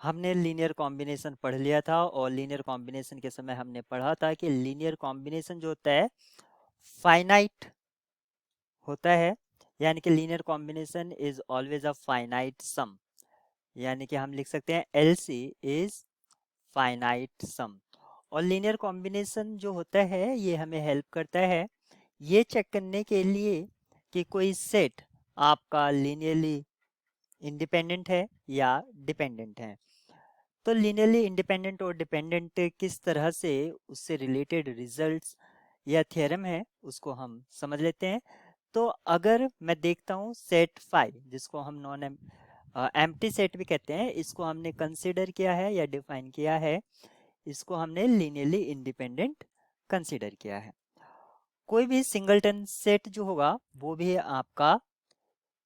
हमने linear combination पढ़ लिया था और लीनियर कॉम्बिनेशन के समय हमने पढ़ा था कि लीनियर कॉम्बिनेशन जो होता है फाइनाइट होता है, यानी कि linear combination is always a finite sum, यानी कि हम लिख सकते हैं LC इज फाइनाइट सम। और लीनियर कॉम्बिनेशन जो होता है ये हमें हेल्प करता है ये चेक करने के लिए कि कोई सेट आपका लीनियरली इंडिपेंडेंट है या डिपेंडेंट है। तो लीनियरली इंडिपेंडेंट और डिपेंडेंट किस तरह से उससे रिलेटेड रिजल्ट्स या थ्योरम है उसको हम समझ लेते हैं। तो अगर मैं देखता हूँ सेट फाइव, जिसको हम नॉन एम्प्टी सेट भी कहते हैं, इसको हमने कंसीडर किया है या डिफाइन किया है, इसको हमने लीनियरली इंडिपेंडेंट कंसीडर किया है। कोई भी सिंगलटन सेट जो होगा वो भी आपका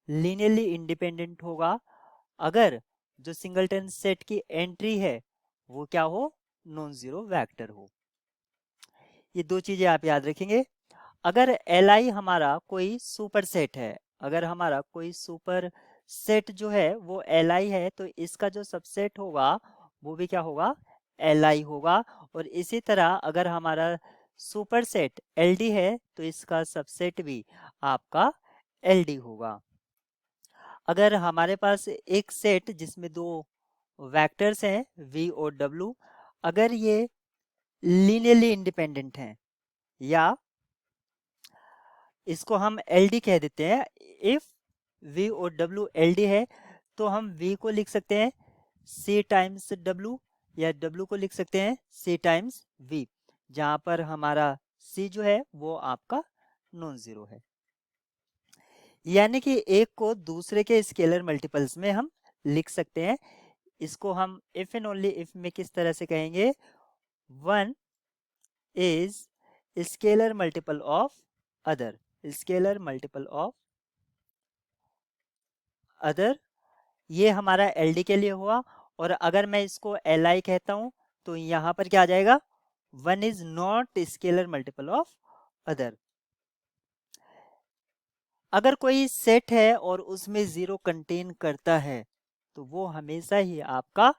लीनियरली इंडिपेंडेंट होगा अगर जो सिंगलटन सेट की एंट्री है वो क्या हो, नॉन जीरो वेक्टर हो। ये दो चीजें आप याद रखेंगे। अगर Li हमारा कोई सुपर सेट है, अगर हमारा कोई सुपर सेट जो है वो Li है, तो इसका जो सबसेट होगा वो भी क्या होगा, Li होगा। और इसी तरह अगर हमारा सुपर सेट LD है तो इसका सबसेट भी आपका LD होगा। अगर हमारे पास एक सेट जिसमें दो वेक्टर्स हैं V और W, अगर ये लीनियरली इंडिपेंडेंट हैं या इसको हम LD कह देते हैं, इफ V और W LD है तो हम V को लिख सकते हैं C टाइम्स W या W को लिख सकते हैं C टाइम्स V, जहां पर हमारा C जो है वो आपका नॉन जीरो है। यानी कि एक को दूसरे के स्केलर मल्टीपल्स में हम लिख सकते हैं। इसको हम इफ एंड ओनली इफ में किस तरह से कहेंगे, one is scalar multiple of other, scalar multiple of other, ये हमारा LD के लिए हुआ। और अगर मैं इसको Li कहता हूं तो यहां पर क्या आ जाएगा, one is not scalar multiple of other. अगर कोई सेट है और उसमें जीरो कंटेन करता है तो वो हमेशा ही आपका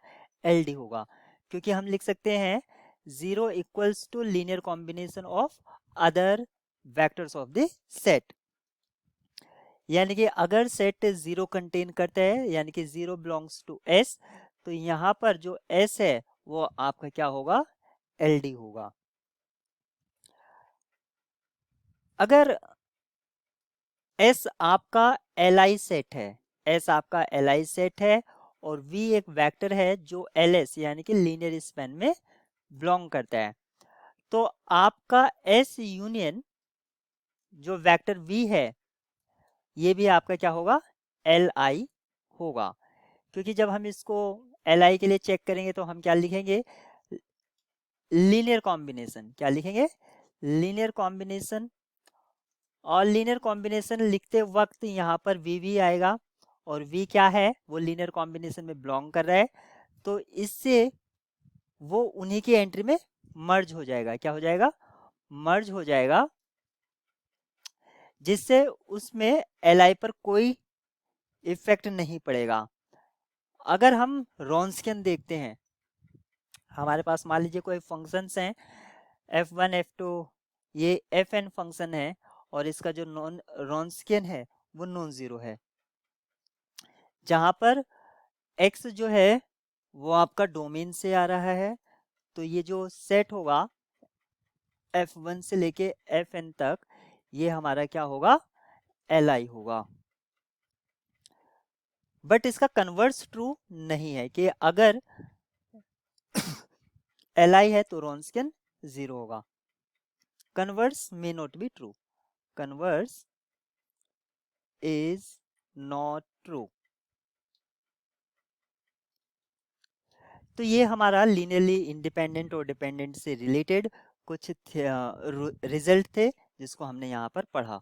LD होगा, क्योंकि हम लिख सकते हैं zero equals to linear combination of other vectors of the set. यानी कि अगर सेट जीरो कंटेन करता है यानी कि जीरो बिलोंग्स टू S, तो यहाँ पर जो S है वो आपका क्या होगा, LD होगा। अगर S आपका Li सेट है, S आपका Li सेट है और V एक वेक्टर है जो LS यानी कि लीनियर स्पैन में बिलोंग करता है, तो आपका S यूनियन जो वेक्टर V है ये भी आपका क्या होगा, Li होगा। क्योंकि जब हम इसको Li के लिए चेक करेंगे तो हम क्या लिखेंगे, लीनियर कॉम्बिनेशन, क्या लिखेंगे, लीनियर कॉम्बिनेशन। और लीनियर कॉम्बिनेशन लिखते वक्त यहाँ पर V भी आएगा और V क्या है, वो लीनियर कॉम्बिनेशन में बिलोंग कर रहा है, तो इससे वो उन्हीं की एंट्री में मर्ज हो जाएगा, क्या हो जाएगा, मर्ज हो जाएगा, जिससे उसमें Li पर कोई इफेक्ट नहीं पड़ेगा। अगर हम रॉन्स्कियन देखते हैं, हमारे पास मान लीजिए कोई फंक्शंस हैं F1 F2, ये Fn फंक्शन है और इसका जो नॉन रॉन्स्कियन है वो नॉन जीरो है, जहां पर x जो है वो आपका डोमेन से आ रहा है, तो ये जो सेट होगा F1 से लेके Fn तक ये हमारा क्या होगा, Li होगा। बट इसका कन्वर्स ट्रू नहीं है कि अगर Li है तो रॉन्स्कियन जीरो होगा। Converse may not be true, converse is not true. तो ये हमारा लीनियरली इंडिपेंडेंट और डिपेंडेंट से रिलेटेड कुछ रिजल्ट थे जिसको हमने यहाँ पर पढ़ा।